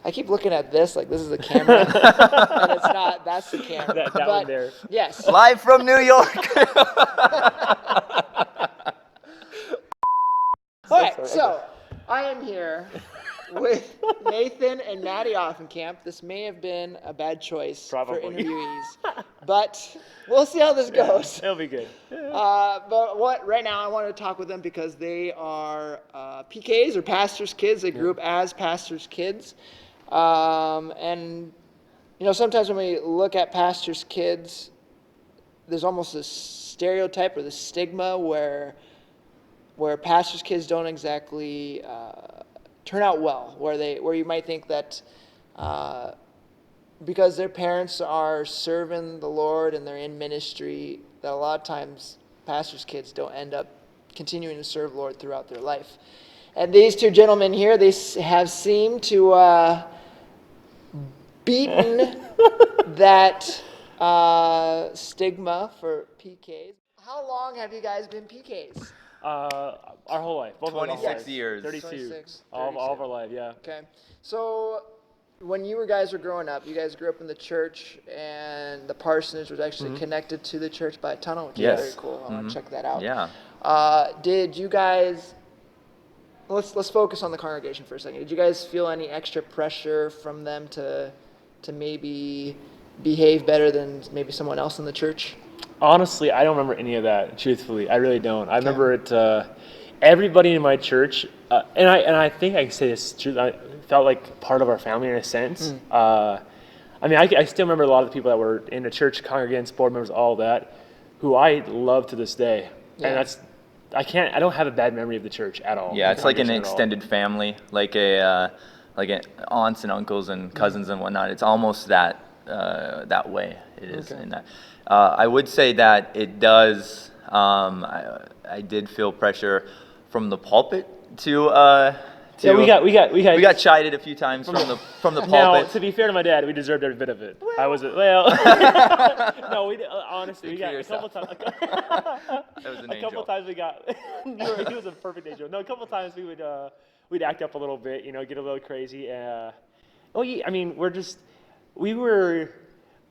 I keep looking at this like this is a camera, and it's not. That's the camera. That but one there. Yes. Live from New York. All right, so I am here with Nathan and Maddie Offenkamp. This may have been a bad choice for Probably. interviewees, but we'll see how this goes. It'll be good. But right now I want to talk with them because they are PKs or pastors' kids. They grew up as pastors' kids, and sometimes when we look at pastors' kids, there's almost this stereotype or this stigma where pastors' kids don't exactly turn out well, where you might think that because their parents are serving the Lord and they're in ministry, that a lot of times pastors' kids don't end up continuing to serve the Lord throughout their life. And these two gentlemen here, they have seemed to beaten that stigma for PKs. How long have you guys been PKs? Our whole life. Both 26 years. 32. 26, All of our life, yeah. Okay. So when you guys were growing up, you guys grew up in the church, and the parsonage was actually connected to the church by a tunnel, which is very cool. I want to check that out. Yeah. Did you guys... Let's focus on the congregation for a second. Did you guys feel any extra pressure from them to maybe behave better than maybe someone else in the church? Honestly, I don't remember any of that. Truthfully, I really don't. I remember it. Everybody in my church, and I think I can say this truth. I felt like part of our family in a sense. I mean, I still remember a lot of the people that were in the church, congregants, board members, all that, who I love to this day. Yeah. And that's I don't have a bad memory of the church at all. Yeah, it's like an extended family, like aunts and uncles and cousins and whatnot. It's almost that way. It is in that. I would say that it does. I did feel pressure from the pulpit to. Yeah, we got chided a few times from the pulpit. Now, to be fair to my dad, we deserved every bit of it. I was no, honestly, we got a couple times. That was an a couple angel. times we got. He was a perfect angel. No, a couple times we'd act up a little bit, get a little crazy. I mean, we were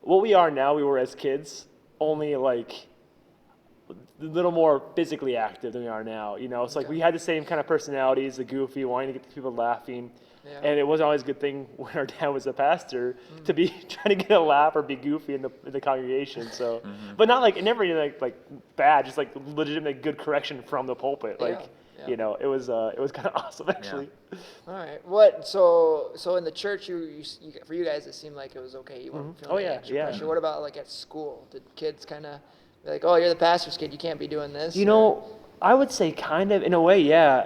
what we are now. We were as kids, only like a little more physically active than we are now, It's like we had the same kind of personalities, the goofy, wanting to get people laughing. Yeah. And it wasn't always a good thing when our dad was a pastor to be trying to get a laugh or be goofy in the congregation. So, but not like, never like bad, just like legitimate good correction from the pulpit. Like, it was kind of awesome actually. Yeah. All right. So in the church, for you guys, it seemed like it was okay. You weren't feeling extra pressure. What about like at school? Did kids kind of be like, oh, you're the pastor's kid, you can't be doing this? I would say kind of, in a way, yeah.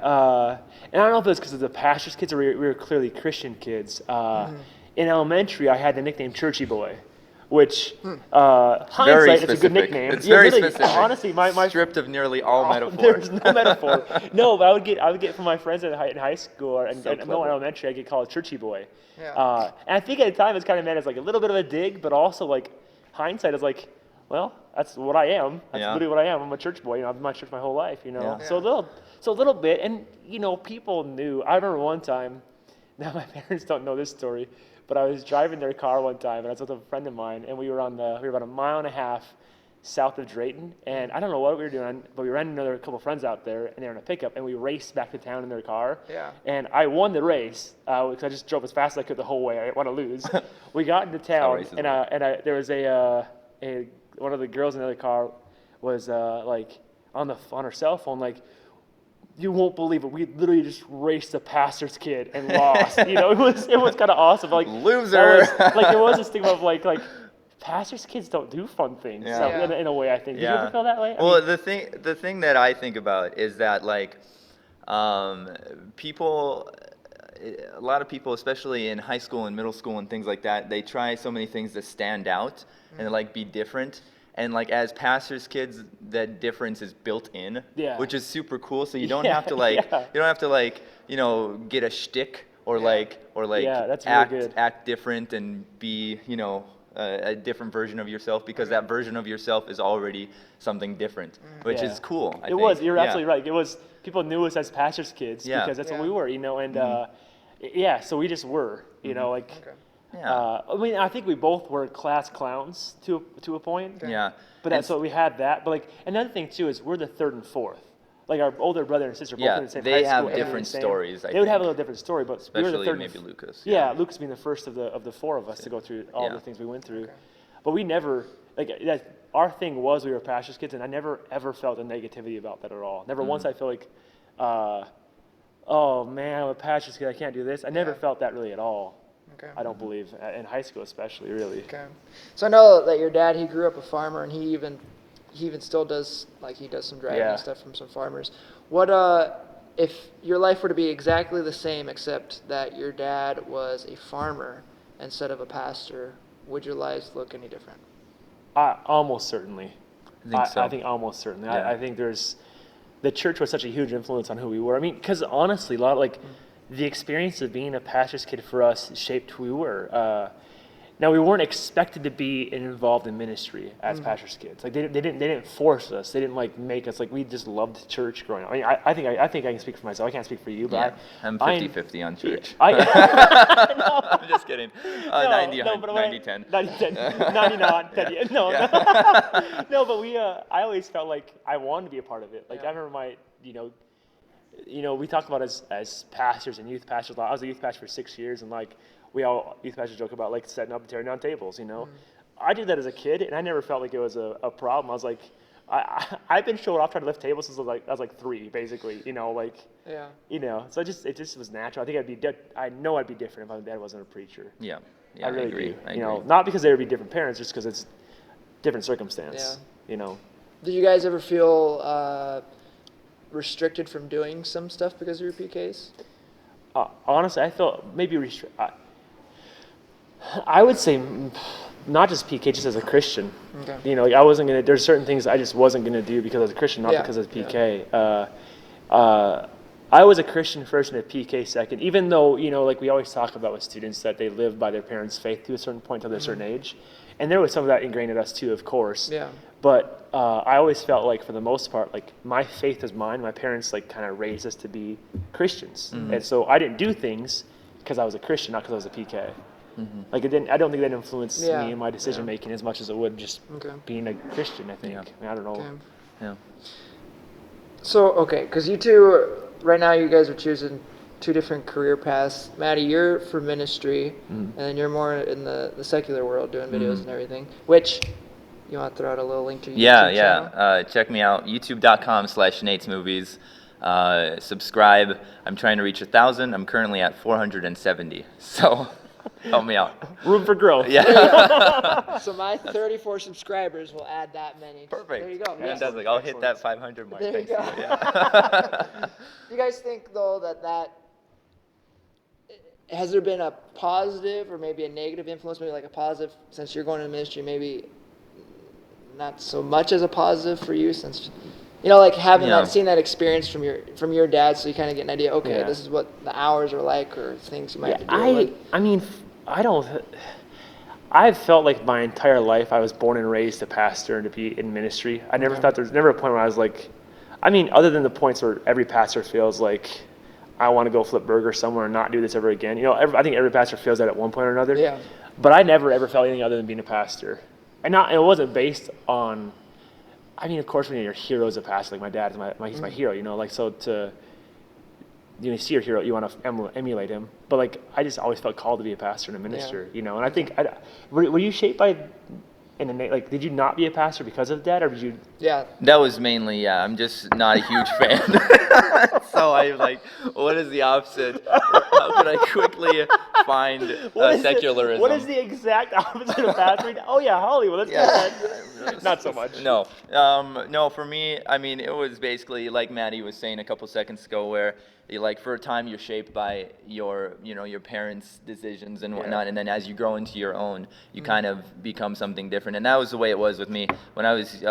And I don't know if it was because of the pastor's kids or we were clearly Christian kids. In elementary, I had the nickname Churchy Boy, which, hindsight, it's a good nickname. It's very specific. Honestly, my stripped of nearly all metaphor. There's no metaphor. No, but I would get from my friends in high school and elementary, I get called Churchy Boy. Yeah. And I think at the time it's kind of meant as like a little bit of a dig, but also like hindsight is like, well, that's what I am. That's literally what I am. I'm a church boy. I've been in my church my whole life. Yeah. So a little bit, and people knew. I remember one time. Now my parents don't know this story, but I was driving their car one time, and I was with a friend of mine, and we were about a mile and a half south of Drayton, and I don't know what we were doing, but we ran another couple friends out there, and they were in a pickup, and we raced back to town in their car. Yeah. And I won the race because I just drove as fast as I could the whole way. I didn't want to lose. We got into town, and there was one of the girls in the other car was like on her cell phone, like, you won't believe it. We literally just raced a pastor's kid and lost. It was kind of awesome. Like, loser. There was a stigma of like pastors' kids don't do fun things. Yeah. So in a way, I think. Did you ever feel that way? Well, the thing that I think about is that like people. A lot of people, especially in high school and middle school and things like that, they try so many things to stand out and like be different. And like as pastors' kids, that difference is built in, which is super cool. So you don't have to get a shtick or act different and be a different version of yourself, because that version of yourself is already something different, which is cool. I think. You're absolutely right. It was, people knew us as pastors' kids because that's what we were, and so we just were. You know, like. Okay. Yeah. I mean, I think we both were class clowns to a point. Yeah. But that's what we had that. But like another thing too is we're the third and fourth. Like our older brother and sister both Yeah, in the same they high have school. everything different the same. stories, I They would have a think. little different story, but we were the Especially third. maybe Lucas. Yeah, Lucas being the first of the four of us to go through all Yeah. the things we went through. But we never like that. Our thing was we were pastors' kids, and I never ever felt a negativity about that at all. Never once I felt like, oh man, I'm a pastor's kid, I can't do this. I never felt that really at all. Okay. I don't believe in high school especially, really. Okay. So I know that your dad, he grew up a farmer, and he even still does, like, he does some driving and stuff from some farmers. What if your life were to be exactly the same except that your dad was a farmer instead of a pastor, would your lives look any different? Almost certainly. I think so. I think almost certainly. Yeah. I think the church was such a huge influence on who we were. I mean, because honestly, a lot like the experience of being a pastor's kid for us shaped who we were. Now we weren't expected to be involved in ministry as pastor's kids. Like they didn't force us. They didn't like make us. Like we just loved church growing up. I mean, I think I can speak for myself. I can't speak for you, but I'm 50-50 on church. I'm just kidding. 90, 10. 99, 10. No, Yeah. no, but I always felt like I wanted to be a part of it. Like I remember we talked about as pastors and youth pastors. I was a youth pastor for 6 years, and like we all youth pastors joke about like setting up and tearing down tables. I did that as a kid, and I never felt like it was a problem. I was like, I've been showing off trying to lift tables since I was like 3, basically. So it just was natural. I think I know I'd be different if my dad wasn't a preacher. Yeah. I really agree. do. I agree. Not because they would be different parents, just because it's different circumstance. Did you guys ever feel restricted from doing some stuff because of your PKs? Honestly, I felt maybe I would say not just PK, just as a Christian. Okay. Like I wasn't gonna. There's certain things I just wasn't gonna do because I was a Christian, not because of PK. I was a Christian first and a PK second, even though like we always talk about with students that they live by their parents' faith to a certain point till they're a certain age, and there was some of that ingrained in us too, of course. Yeah. But I always felt like, for the most part, like my faith is mine. My parents like kind of raised us to be Christians, and so I didn't do things because I was a Christian, not because I was a PK. Like it didn't. I don't think that influenced me in my decision making as much as it would just being a Christian. I think. Yeah. I mean, I don't know. Okay. Yeah. So, because you two, right now you guys are choosing 2 different career paths. Maddie, you're for ministry, and then you're more in the secular world doing videos and everything, which, you want to throw out a little link to your YouTube channel? Check me out, youtube.com/NatesMovies. Subscribe. I'm trying to reach 1,000. I'm currently at 470. So help me out. Room for growth. Yeah. So my 34 subscribers will add that many. Perfect. There you go. Fantastic. I'll hit that 500 mark. There you Thanks. go. Yeah. Do you guys think, though, that has there been a positive or maybe a negative influence, maybe like a positive, since you're going into ministry, maybe not so much as a positive for you, since like having seeing that experience from your dad, so you kind of get an idea. Okay, this is what the hours are like, or things you might be doing. I mean, I've felt like my entire life I was born and raised a pastor and to be in ministry. I never thought there's never a point where I was like, I mean, other than the points where every pastor feels like I want to go flip burgers somewhere and not do this ever again. I think every pastor feels that at one point or another. Yeah. But I never ever felt anything other than being a pastor, and it wasn't based on. I mean, of course, when your hero is a pastor, like my dad is he's my hero. Like so to. You see your hero, you want to emulate him. But like, I just always felt called to be a pastor and a minister. And I think, were you shaped by, like, did you not be a pastor because of that, or did you? Yeah. That was mainly, I'm just not a huge fan. So I was like, what is the opposite? How could I quickly find secularism? What is the exact opposite of pastoring? Oh yeah, Hollywood. That's not so much. No, for me, I mean, it was basically like Maddie was saying a couple seconds ago, where for a time you're shaped by your parents' decisions and whatnot, and then as you grow into your own, you kind of become something different. And that was the way it was with me when I was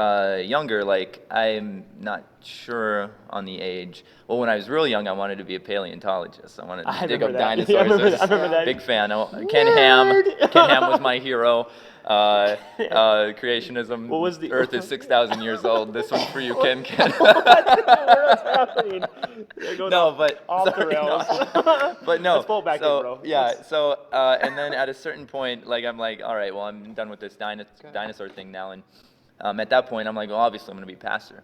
younger. Like, I'm not sure on the age. Well, when I was real young, I wanted to be a paleontologist. I wanted to dig up dinosaurs. I remember that. Big fan. Ken Ham was my hero. creationism. What was the- Earth is 6,000 years old. This one's for you, Ken. What's happening? It goes No, off- but off the sorry, rails. no. But no. Let's pull it back so in, bro. yeah. So and then at a certain point, like I'm like, all right, well I'm done with this dinosaur thing now, and at that point I'm like, well obviously I'm gonna be pastor,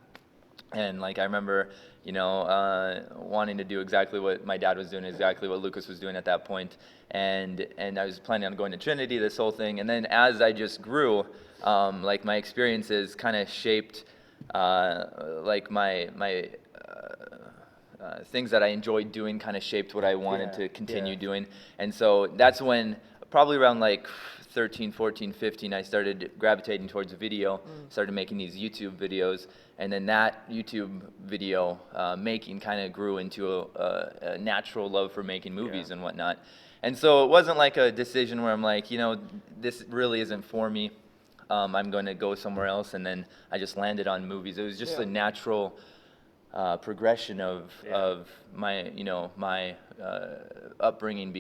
and like I remember, wanting to do exactly what my dad was doing, exactly what Lucas was doing at that point, and I was planning on going to Trinity, this whole thing, and then as I just grew, like my experiences kind of shaped, like my things that I enjoyed doing kind of shaped what I wanted to continue doing. And so that's when, probably around like 13, 14, 15, I started gravitating towards video, started making these YouTube videos. And then that YouTube video making kind of grew into a natural love for making movies and whatnot. And so it wasn't like a decision where I'm like, this really isn't for me. I'm going to go somewhere else. And then I just landed on movies. It was just a natural progression of my my upbringing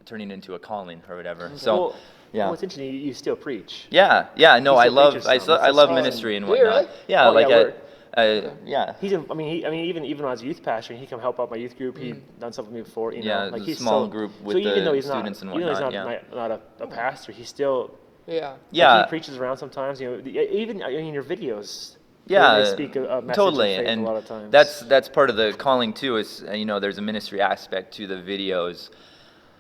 turning into a calling or whatever. So Well, yeah. what's interesting, you still preach. Yeah, no, You I still love preach I yourself. I It's love awesome. ministry and Do you whatnot. really? Yeah, Oh, like yeah, yeah. He's in, I mean, even when I was a youth pastor, he come help out my youth group. He'd done something with me before, Yeah, like the he's small so, group so with even the though he's students and not, even though he's whatnot, not a pastor, he's still, Yeah. Yeah. like, he preaches around sometimes. Even in your videos, Yeah, they speak a message totally, of faith and a lot of times. that's part of the calling too. Is there's a ministry aspect to the videos.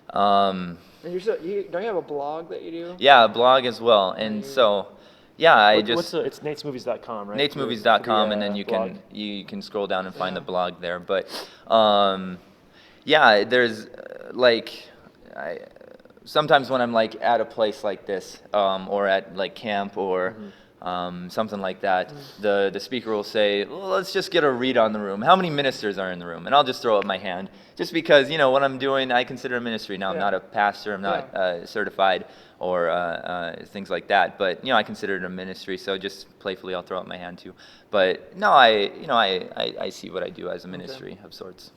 And don't you have a blog that you do? Yeah, a blog as well, and so yeah, it's natesmovies.com, right? natesmovies.com, and then you blog. can scroll down and find the blog there. But yeah, there's sometimes when I'm like at a place like this, or at like camp or something like that, the speaker will say, well, let's just get a read on the room. How many ministers are in the room? And I'll just throw up my hand, just because what I'm doing, I consider a ministry. Now I'm not a pastor, I'm not certified or things like that, but I consider it a ministry. So just playfully, I'll throw up my hand too. But no, I see what I do as a ministry of sorts.